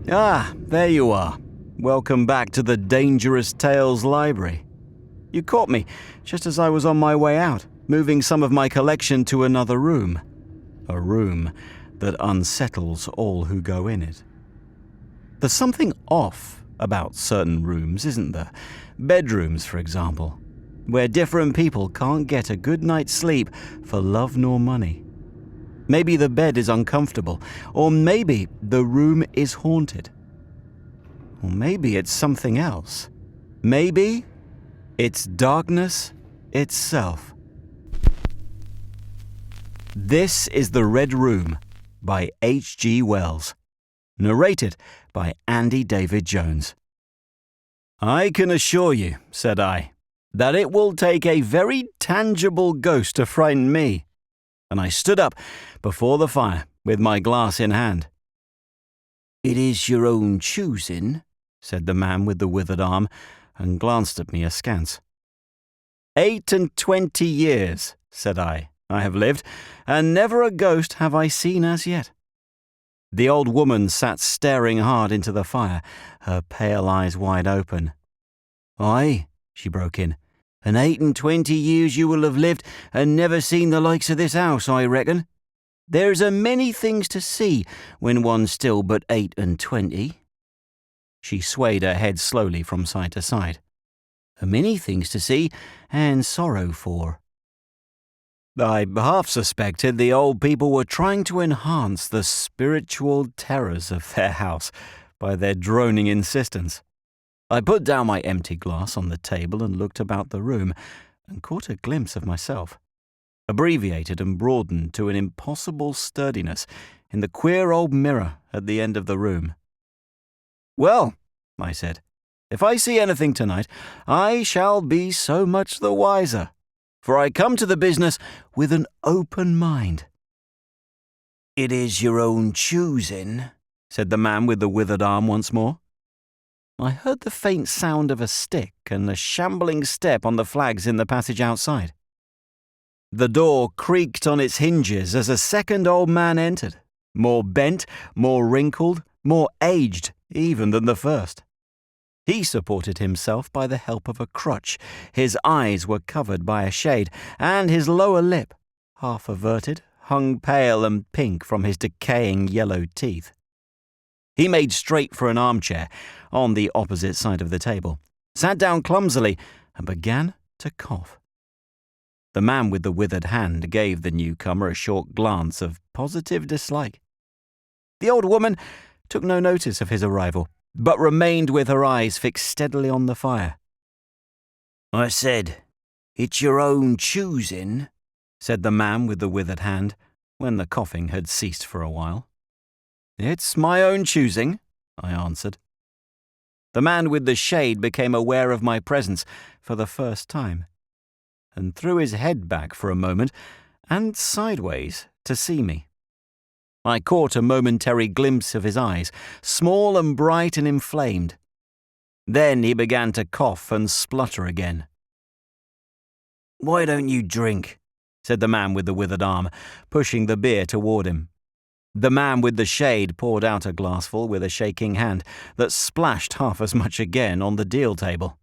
Ah, there you are. Welcome back to the Dangerous Tales Library. You caught me just as I was on my way out, moving some of my collection to another room. A room that unsettles all who go in it. There's something off about certain rooms, isn't there? Bedrooms, for example, where different people can't get a good night's sleep for love nor money. Maybe the bed is uncomfortable, or maybe the room is haunted. Or maybe it's something else. Maybe it's darkness itself. This is The Red Room by H.G. Wells. Narrated by Andy David Jones. I can assure you, said I, that it will take a very tangible ghost to frighten me. And I stood up before the fire with my glass in hand. It is your own choosing, said the man with the withered arm, and glanced at me askance. 28 years, said I have lived, and never a ghost have I seen as yet. The old woman sat staring hard into the fire, her pale eyes wide open. Aye, she broke in, and 28 years you will have lived and never seen the likes of this house, I reckon. There's a many things to see when one's still but 28. She swayed her head slowly from side to side. A many things to see and sorrow for. I half suspected the old people were trying to enhance the spiritual terrors of their house by their droning insistence. I put down my empty glass on the table and looked about the room, and caught a glimpse of myself, abbreviated and broadened to an impossible sturdiness in the queer old mirror at the end of the room. Well, I said, if I see anything tonight, I shall be so much the wiser, for I come to the business with an open mind. It is your own choosing, said the man with the withered arm once more. I heard the faint sound of a stick and a shambling step on the flags in the passage outside. The door creaked on its hinges as a second old man entered, more bent, more wrinkled, more aged even than the first. He supported himself by the help of a crutch. His eyes were covered by a shade, and his lower lip, half averted, hung pale and pink from his decaying yellow teeth. He made straight for an armchair on the opposite side of the table, sat down clumsily, and began to cough. The man with the withered hand gave the newcomer a short glance of positive dislike. The old woman took no notice of his arrival, but remained with her eyes fixed steadily on the fire. I said, it's your own choosing, said the man with the withered hand, when the coughing had ceased for a while. It's my own choosing, I answered. The man with the shade became aware of my presence for the first time, and threw his head back for a moment and sideways to see me. I caught a momentary glimpse of his eyes, small and bright and inflamed. Then he began to cough and splutter again. Why don't you drink? Said the man with the withered arm, pushing the beer toward him. The man with the shade poured out a glassful with a shaking hand that splashed half as much again on the deal table.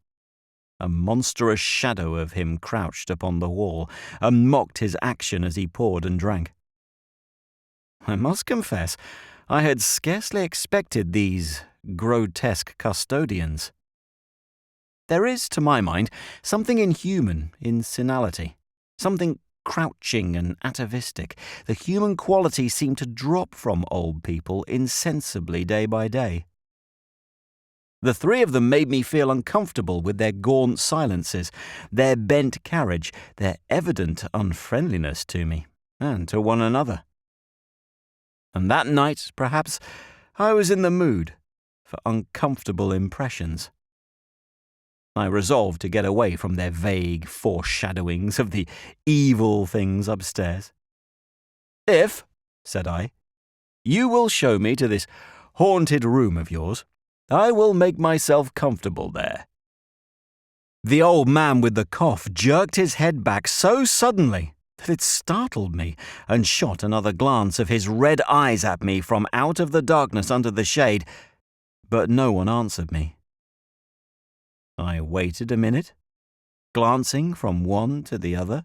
A monstrous shadow of him crouched upon the wall and mocked his action as he poured and drank. I must confess, I had scarcely expected these grotesque custodians. There is, to my mind, something inhuman in senility, something crouching and atavistic. The human quality seemed to drop from old people insensibly day by day. The three of them made me feel uncomfortable with their gaunt silences, their bent carriage, their evident unfriendliness to me, and to one another. And that night, perhaps, I was in the mood for uncomfortable impressions. I resolved to get away from their vague foreshadowings of the evil things upstairs. If, said I, you will show me to this haunted room of yours, I will make myself comfortable there. The old man with the cough jerked his head back so suddenly that it startled me, and shot another glance of his red eyes at me from out of the darkness under the shade, but no one answered me. I waited a minute, glancing from one to the other.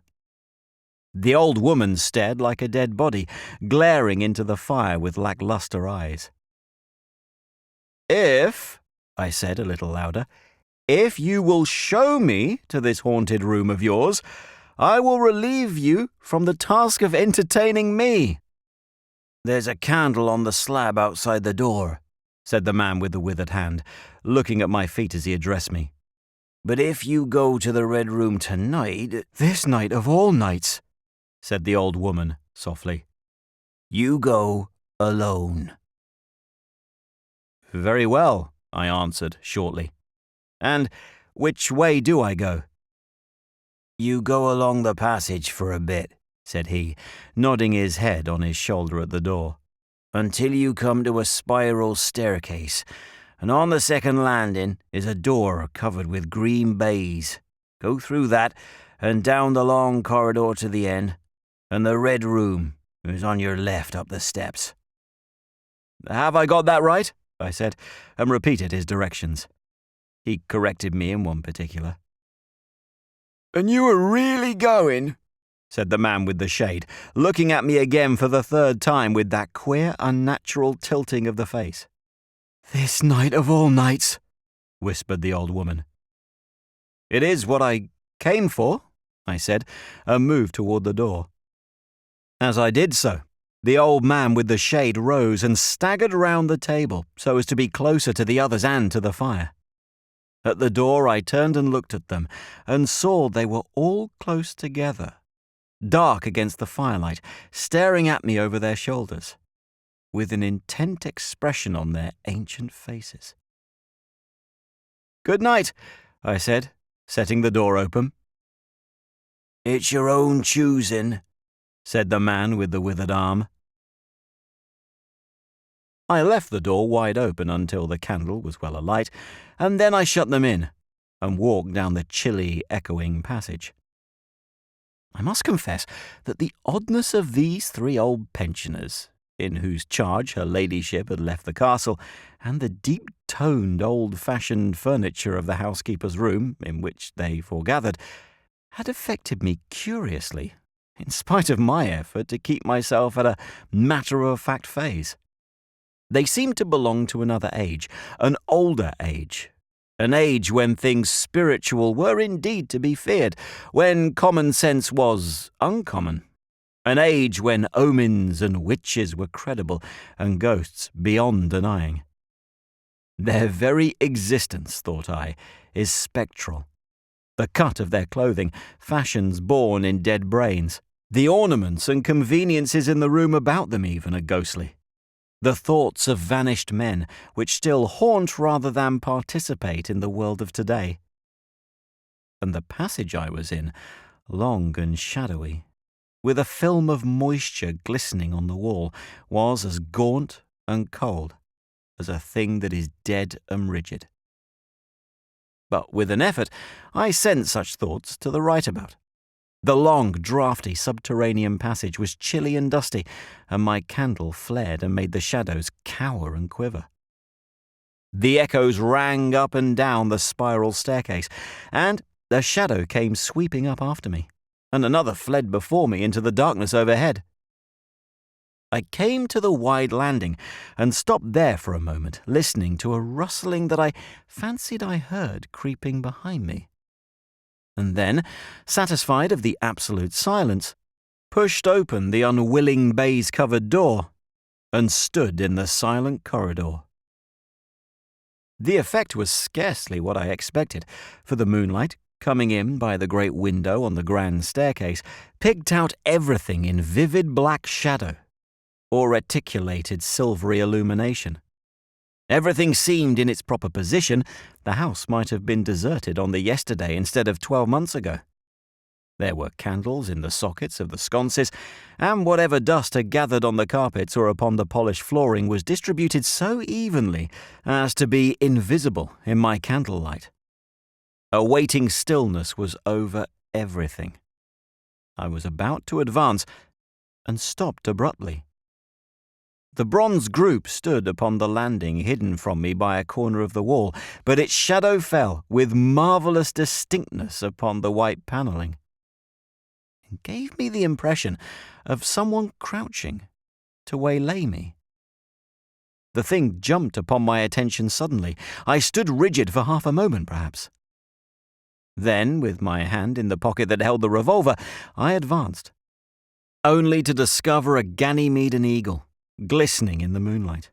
The old woman stared like a dead body, glaring into the fire with lackluster eyes. "If," I said a little louder, "if you will show me to this haunted room of yours, I will relieve you from the task of entertaining me." "There's a candle on the slab outside the door," said the man with the withered hand, looking at my feet as he addressed me. "But if you go to the Red Room tonight—" "This night of all nights," said the old woman softly, "you go alone." "Very well," I answered shortly. "And which way do I go?" "You go along the passage for a bit," said he, nodding his head on his shoulder at the door, "until you come to a spiral staircase, and on the second landing is a door covered with green baize. Go through that, and down the long corridor to the end, and the Red Room is on your left up the steps." "Have I got that right?" I said, and repeated his directions. He corrected me in one particular. "And you are really going?" said the man with the shade, looking at me again for the third time with that queer, unnatural tilting of the face. "This night of all nights," whispered the old woman. "It is what I came for," I said, and moved toward the door. As I did so, the old man with the shade rose and staggered round the table so as to be closer to the others and to the fire. At the door I turned and looked at them, and saw they were all close together, dark against the firelight, staring at me over their shoulders, with an intent expression on their ancient faces. "Good night," I said, setting the door open. "It's your own choosing," said the man with the withered arm. I left the door wide open until the candle was well alight, and then I shut them in and walked down the chilly, echoing passage. I must confess that the oddness of these three old pensioners, in whose charge her ladyship had left the castle, and the deep-toned, old-fashioned furniture of the housekeeper's room, in which they foregathered, had affected me curiously, in spite of my effort to keep myself at a matter-of-fact phase. They seemed to belong to another age, an older age, an age when things spiritual were indeed to be feared, when common sense was uncommon, an age when omens and witches were credible and ghosts beyond denying. Their very existence, thought I, is spectral. The cut of their clothing, fashions born in dead brains, the ornaments and conveniences in the room about them even are ghostly. The thoughts of vanished men, which still haunt rather than participate in the world of today. And the passage I was in, long and shadowy, with a film of moisture glistening on the wall, was as gaunt and cold as a thing that is dead and rigid. But with an effort, I sent such thoughts to the right about. The long, draughty subterranean passage was chilly and dusty, and my candle flared and made the shadows cower and quiver. The echoes rang up and down the spiral staircase, and a shadow came sweeping up after me, and another fled before me into the darkness overhead. I came to the wide landing and stopped there for a moment, listening to a rustling that I fancied I heard creeping behind me. And then, satisfied of the absolute silence, pushed open the unwilling baize-covered door and stood in the silent corridor. The effect was scarcely what I expected, for the moonlight, coming in by the great window on the grand staircase, picked out everything in vivid black shadow or reticulated silvery illumination. Everything seemed in its proper position. The house might have been deserted on the yesterday instead of 12 months ago. There were candles in the sockets of the sconces, and whatever dust had gathered on the carpets or upon the polished flooring was distributed so evenly as to be invisible in my candlelight. A waiting stillness was over everything. I was about to advance and stopped abruptly. The bronze group stood upon the landing, hidden from me by a corner of the wall, but its shadow fell with marvellous distinctness upon the white panelling. It gave me the impression of someone crouching to waylay me. The thing jumped upon my attention suddenly. I stood rigid for half a moment, perhaps. Then, with my hand in the pocket that held the revolver, I advanced, only to discover a Ganymedean eagle glistening in the moonlight.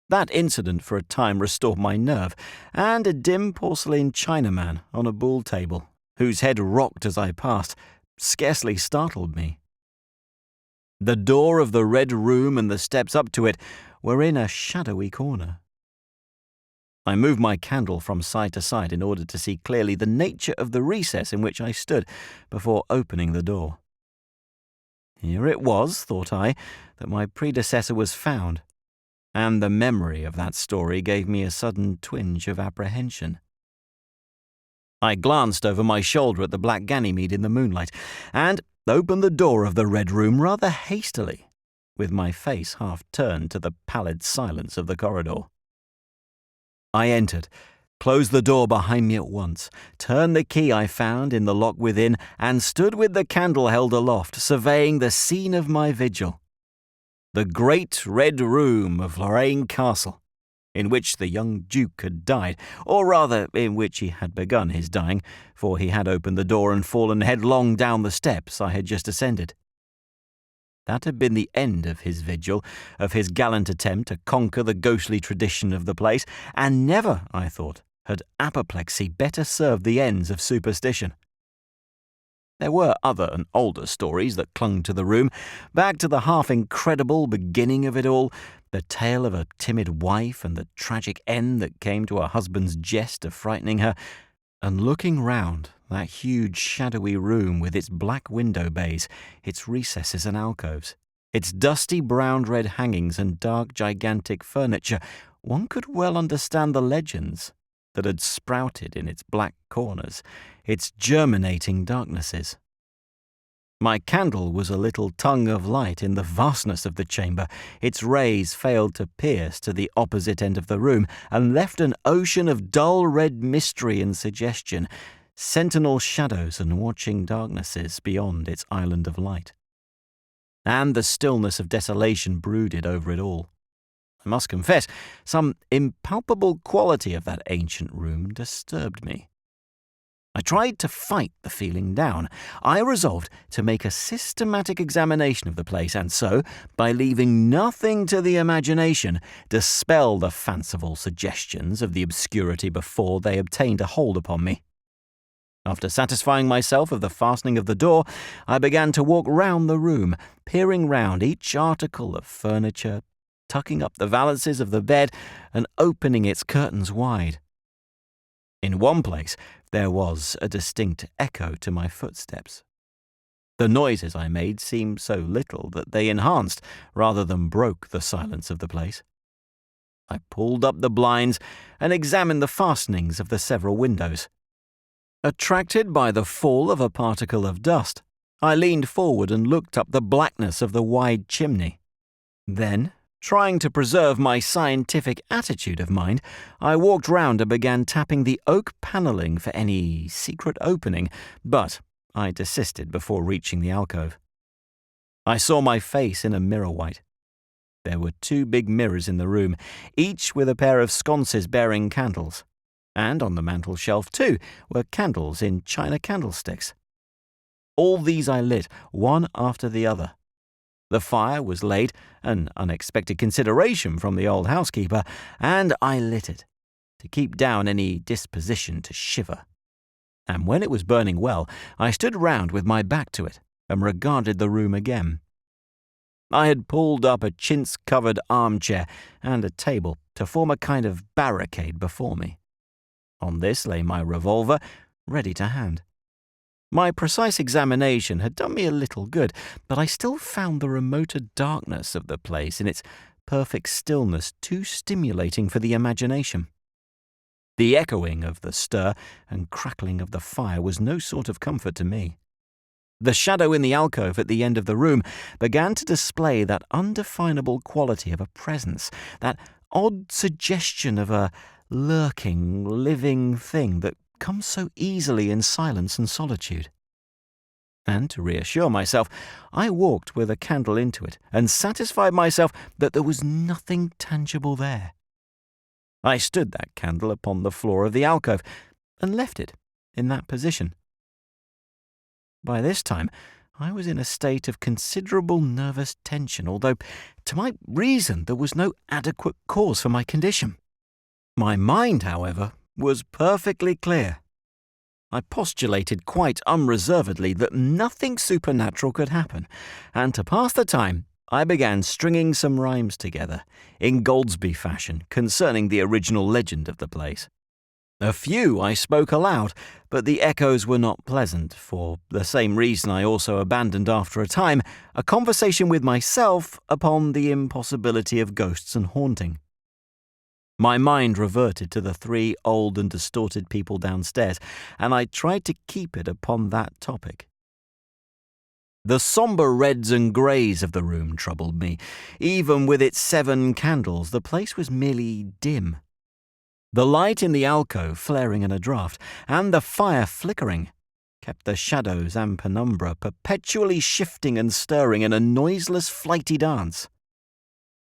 That incident for a time restored my nerve, and a dim porcelain Chinaman on a buhl table, whose head rocked as I passed, scarcely startled me. The door of the red room and the steps up to it were in a shadowy corner. I moved my candle from side to side in order to see clearly the nature of the recess in which I stood before opening the door. Here it was, thought I, that my predecessor was found, and the memory of that story gave me a sudden twinge of apprehension. I glanced over my shoulder at the black Ganymede in the moonlight, and opened the door of the red room rather hastily, with my face half turned to the pallid silence of the corridor. I entered, closed the door behind me at once, turned the key I found in the lock within, and stood with the candle held aloft, surveying the scene of my vigil. The great red room of Lorraine Castle, in which the young Duke had died, or rather in which he had begun his dying, for he had opened the door and fallen headlong down the steps I had just ascended. That had been the end of his vigil, of his gallant attempt to conquer the ghostly tradition of the place, and never, I thought, had apoplexy better served the ends of superstition. There were other and older stories that clung to the room, back to the half-incredible beginning of it all, the tale of a timid wife and the tragic end that came to her husband's jest of frightening her, and looking round that huge shadowy room with its black window bays, its recesses and alcoves, its dusty brown-red hangings and dark gigantic furniture, one could well understand the legends that had sprouted in its black corners, its germinating darknesses. My candle was a little tongue of light in the vastness of the chamber. Its rays failed to pierce to the opposite end of the room, and left an ocean of dull red mystery and suggestion, sentinel shadows and watching darknesses beyond its island of light. And the stillness of desolation brooded over it all. I must confess, some impalpable quality of that ancient room disturbed me. I tried to fight the feeling down. I resolved to make a systematic examination of the place, and so, by leaving nothing to the imagination, dispel the fanciful suggestions of the obscurity before they obtained a hold upon me. After satisfying myself of the fastening of the door, I began to walk round the room, peering round each article of furniture, tucking up the valances of the bed, and opening its curtains wide. In one place there was a distinct echo to my footsteps. The noises I made seemed so little that they enhanced rather than broke the silence of the place. I pulled up the blinds and examined the fastenings of the several windows. Attracted by the fall of a particle of dust, I leaned forward and looked up the blackness of the wide chimney. Then, trying to preserve my scientific attitude of mind, I walked round and began tapping the oak panelling for any secret opening, but I desisted before reaching the alcove. I saw my face in a mirror white. There were 2 big mirrors in the room, each with a pair of sconces bearing candles, and on the mantel shelf, too, were candles in china candlesticks. All these I lit, one after the other. The fire was laid, an unexpected consideration from the old housekeeper, and I lit it, to keep down any disposition to shiver. And when it was burning well, I stood round with my back to it, and regarded the room again. I had pulled up a chintz-covered armchair and a table to form a kind of barricade before me. On this lay my revolver, ready to hand. My precise examination had done me a little good, but I still found the remoter darkness of the place in its perfect stillness too stimulating for the imagination. The echoing of the stir and crackling of the fire was no sort of comfort to me. The shadow in the alcove at the end of the room began to display that undefinable quality of a presence, that odd suggestion of a lurking, living thing that comes so easily in silence and solitude. And to reassure myself, I walked with a candle into it and satisfied myself that there was nothing tangible there. I stood that candle upon the floor of the alcove and left it in that position. By this time, I was in a state of considerable nervous tension, although, to my reason, there was no adequate cause for my condition. My mind, however, was perfectly clear. I postulated quite unreservedly that nothing supernatural could happen, and to pass the time, I began stringing some rhymes together, in Goldsby fashion, concerning the original legend of the place. A few I spoke aloud, but the echoes were not pleasant. For the same reason I also abandoned after a time a conversation with myself upon the impossibility of ghosts and haunting. My mind reverted to the 3 old and distorted people downstairs, and I tried to keep it upon that topic. The sombre reds and greys of the room troubled me. Even with its 7 candles, the place was merely dim. The light in the alcove flaring in a draught, and the fire flickering, kept the shadows and penumbra perpetually shifting and stirring in a noiseless, flighty dance.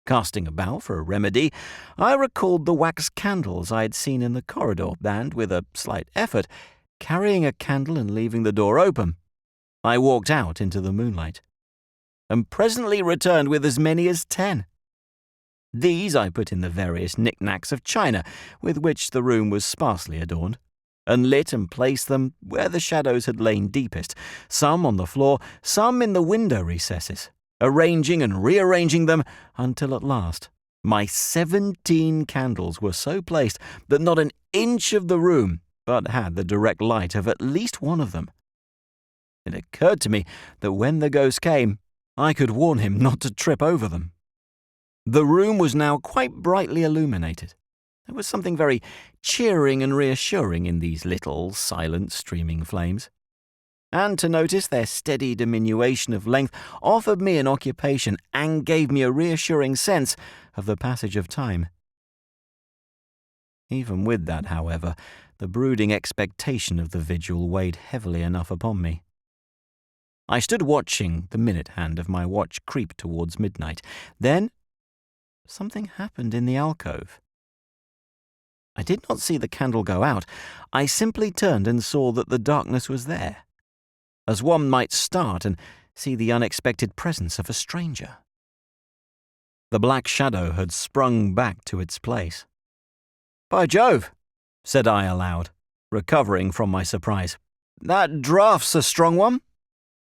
Casting about for a remedy, I recalled the wax candles I had seen in the corridor, and, with a slight effort, carrying a candle and leaving the door open, I walked out into the moonlight, and presently returned with as many as 10. These I put in the various knick-knacks of china with which the room was sparsely adorned, and lit and placed them where the shadows had lain deepest, some on the floor, some in the window recesses, arranging and rearranging them until at last my 17 candles were so placed that not an inch of the room but had the direct light of at least one of them. It occurred to me that when the ghost came, I could warn him not to trip over them. The room was now quite brightly illuminated. There was something very cheering and reassuring in these little, silent, streaming flames. And to notice their steady diminution of length offered me an occupation and gave me a reassuring sense of the passage of time. Even with that, however, the brooding expectation of the vigil weighed heavily enough upon me. I stood watching the minute hand of my watch creep towards midnight. Then something happened in the alcove. I did not see the candle go out. I simply turned and saw that the darkness was there, as one might start and see the unexpected presence of a stranger. The black shadow had sprung back to its place. "By Jove," said I aloud, recovering from my surprise, "that draft's a strong one."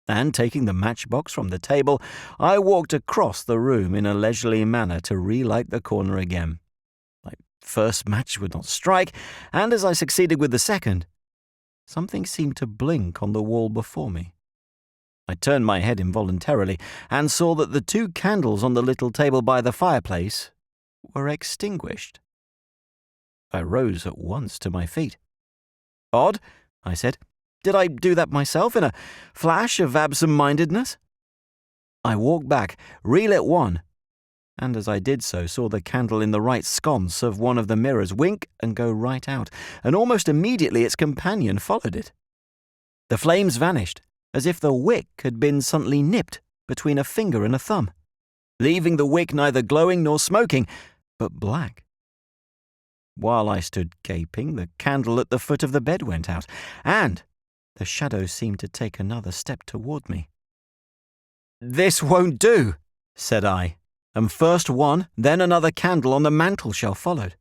And taking the matchbox from the table, I walked across the room in a leisurely manner to relight the corner again. My first match would not strike, and as I succeeded with the second, something seemed to blink on the wall before me. I turned my head involuntarily and saw that the 2 candles on the little table by the fireplace were extinguished. I rose at once to my feet. "Odd," I said. "Did I do that myself in a flash of absent-mindedness?" I walked back, relit one, and as I did so saw the candle in the right sconce of one of the mirrors wink and go right out, and almost immediately its companion followed it. The flames vanished, as if the wick had been suddenly nipped between a finger and a thumb, leaving the wick neither glowing nor smoking, but black. While I stood gaping, the candle at the foot of the bed went out, and the shadow seemed to take another step toward me. "This won't do," said I, and first one, then another candle on the mantel-shelf followed.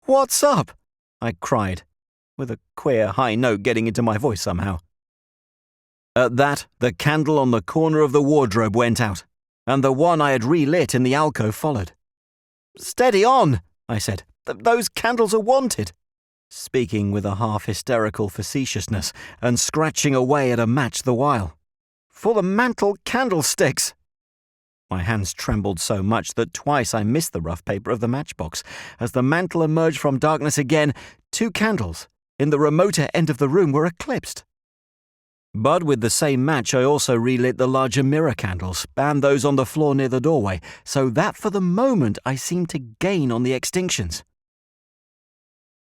"What's up?" I cried, with a queer high note getting into my voice somehow. At that, the candle on the corner of the wardrobe went out, and the one I had relit in the alcove followed. "Steady on," I said. "Those candles are wanted," speaking with a half-hysterical facetiousness and scratching away at a match the while. "For the mantel candlesticks." My hands trembled so much that twice I missed the rough paper of the matchbox. As the mantel emerged from darkness again, 2 candles in the remoter end of the room were eclipsed. But with the same match, I also relit the larger mirror candles and those on the floor near the doorway, so that for the moment I seemed to gain on the extinctions.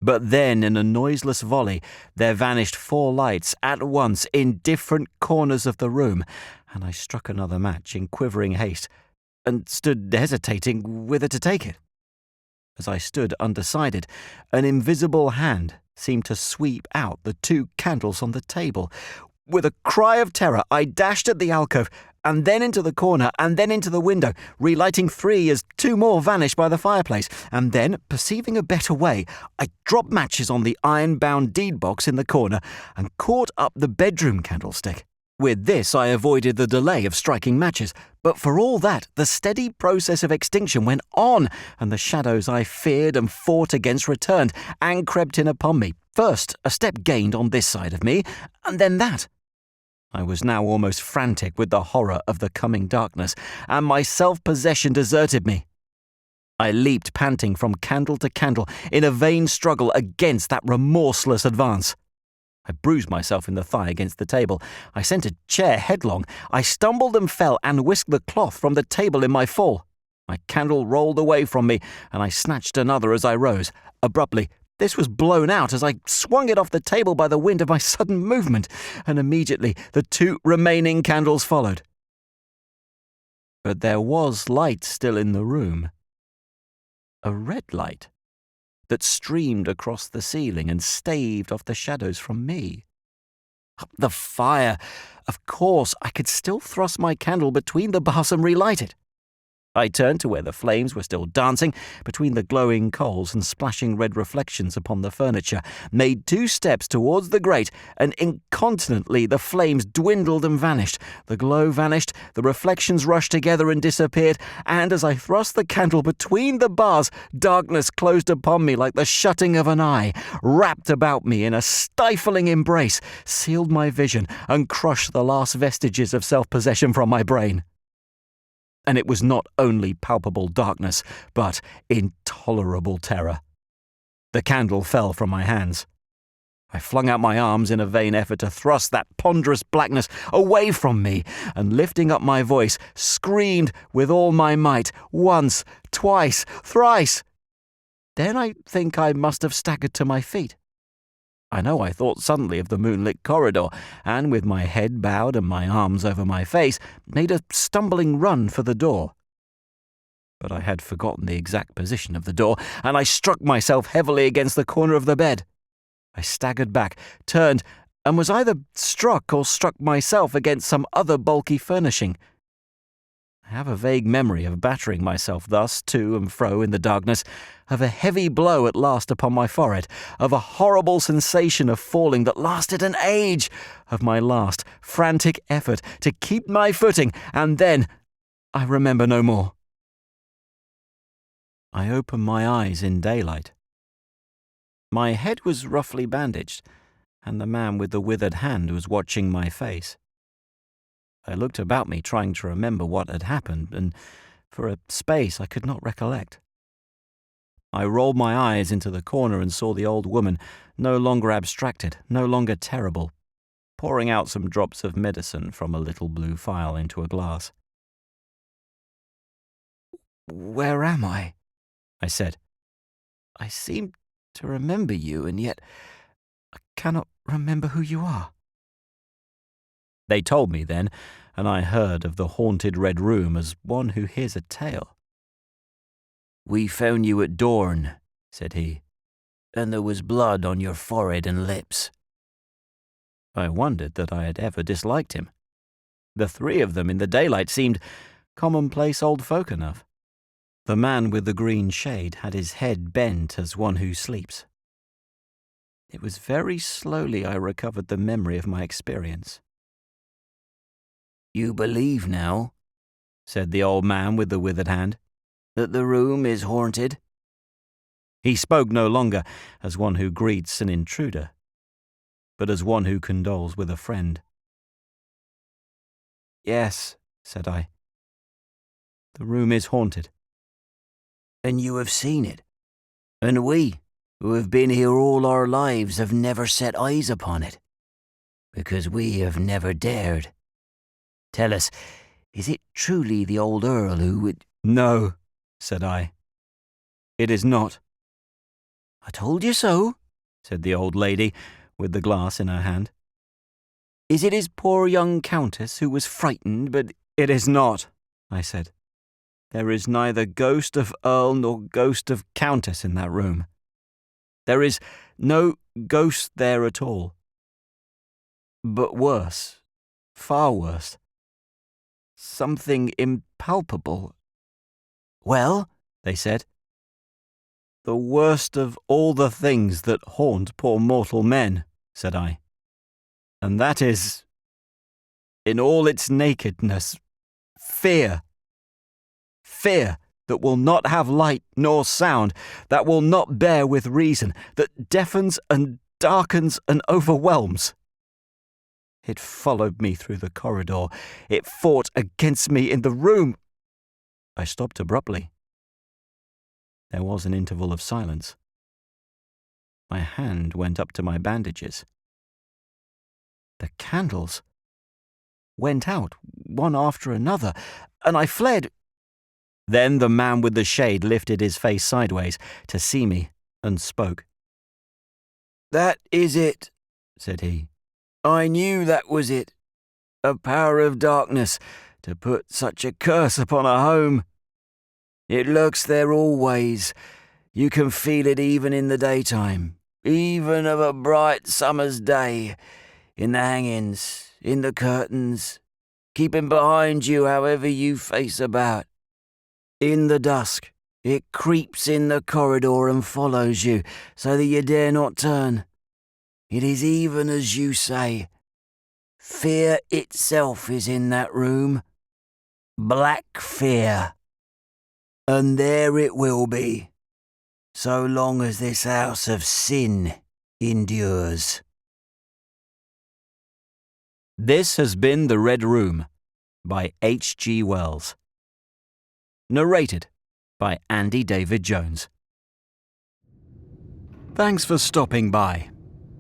But then, in a noiseless volley, there vanished 4 lights at once in different corners of the room, and I struck another match in quivering haste and stood hesitating whither to take it. As I stood undecided, an invisible hand seemed to sweep out the 2 candles on the table. With a cry of terror, I dashed at the alcove, and then into the corner, and then into the window, relighting 3 as 2 more vanished by the fireplace. And then, perceiving a better way, I dropped matches on the iron-bound deed box in the corner and caught up the bedroom candlestick. With this, I avoided the delay of striking matches, but for all that, the steady process of extinction went on, and the shadows I feared and fought against returned and crept in upon me. First, a step gained on this side of me, and then that. I was now almost frantic with the horror of the coming darkness, and my self-possession deserted me. I leaped panting from candle to candle in a vain struggle against that remorseless advance. I bruised myself in the thigh against the table. I sent a chair headlong. I stumbled and fell and whisked the cloth from the table in my fall. My candle rolled away from me, and I snatched another as I rose. Abruptly, this was blown out as I swung it off the table by the wind of my sudden movement, and immediately the 2 remaining candles followed. But there was light still in the room. A red light that streamed across the ceiling and staved off the shadows from me. The fire! Of course, I could still thrust my candle between the bars and relight it. I turned to where the flames were still dancing between the glowing coals and splashing red reflections upon the furniture, made 2 steps towards the grate, and incontinently the flames dwindled and vanished. The glow vanished, the reflections rushed together and disappeared, and as I thrust the candle between the bars, darkness closed upon me like the shutting of an eye, wrapped about me in a stifling embrace, sealed my vision, and crushed the last vestiges of self-possession from my brain. And it was not only palpable darkness, but intolerable terror. The candle fell from my hands. I flung out my arms in a vain effort to thrust that ponderous blackness away from me, and lifting up my voice, screamed with all my might, once, twice, thrice. Then I think I must have staggered to my feet. I know I thought suddenly of the moonlit corridor, and with my head bowed and my arms over my face, made a stumbling run for the door. But I had forgotten the exact position of the door, and I struck myself heavily against the corner of the bed. I staggered back, turned, and was either struck or struck myself against some other bulky furnishing. I have a vague memory of battering myself thus to and fro in the darkness, of a heavy blow at last upon my forehead, of a horrible sensation of falling that lasted an age, of my last frantic effort to keep my footing, and then I remember no more. I opened my eyes in daylight. My head was roughly bandaged, and the man with the withered hand was watching my face. I looked about me, trying to remember what had happened, and for a space I could not recollect. I rolled my eyes into the corner and saw the old woman, no longer abstracted, no longer terrible, pouring out some drops of medicine from a little blue phial into a glass. "Where am I?" I said. "I seem to remember you, and yet I cannot remember who you are." They told me then, and I heard of the haunted Red Room as one who hears a tale. "We found you at dawn," said he, "and there was blood on your forehead and lips." I wondered that I had ever disliked him. The 3 of them in the daylight seemed commonplace old folk enough. The man with the green shade had his head bent as one who sleeps. It was very slowly I recovered the memory of my experience. "You believe now," said the old man with the withered hand, "that the room is haunted?" He spoke no longer as one who greets an intruder, but as one who condoles with a friend. "Yes," said I. "The room is haunted." "And you have seen it? And we, who have been here all our lives, have never set eyes upon it?" because we have never dared. Tell us, is it truly the old Earl who would—" "No," said I. "It is not." "I told you so," said the old lady, with the glass in her hand. "Is it his poor young countess who was frightened, but—" "It is not," I said. "There is neither ghost of Earl nor ghost of Countess in that room. There is no ghost there at all. But worse, far worse, something impalpable." "Well," they said. "The worst of all the things that haunt poor mortal men," said I. "And that is, in all its nakedness, fear. Fear that will not have light nor sound, that will not bear with reason, that deafens and darkens and overwhelms. It followed me through the corridor. It fought against me in the room." I stopped abruptly. There was an interval of silence. My hand went up to my bandages. The candles went out, one after another, and I fled. Then the man with the shade lifted his face sideways to see me and spoke. "That is it," said he. "I knew that was it. A power of darkness to put such a curse upon a home. It lurks there always. You can feel it even in the daytime, even of a bright summer's day, in the hangings, in the curtains, keeping behind you however you face about. In the dusk, it creeps in the corridor and follows you, so that you dare not turn. It is even as you say. Fear itself is in that room. Black fear. And there it will be, so long as this house of sin endures." This has been The Red Room by H.G. Wells. Narrated by Andy David Jones. Thanks for stopping by.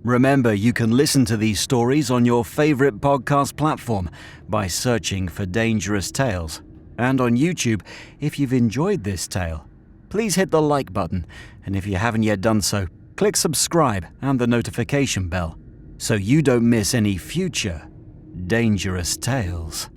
Remember, you can listen to these stories on your favorite podcast platform by searching for Dangerous Tales. And on YouTube, if you've enjoyed this tale, please hit the like button. And if you haven't yet done so, click subscribe and the notification bell so you don't miss any future Dangerous Tales.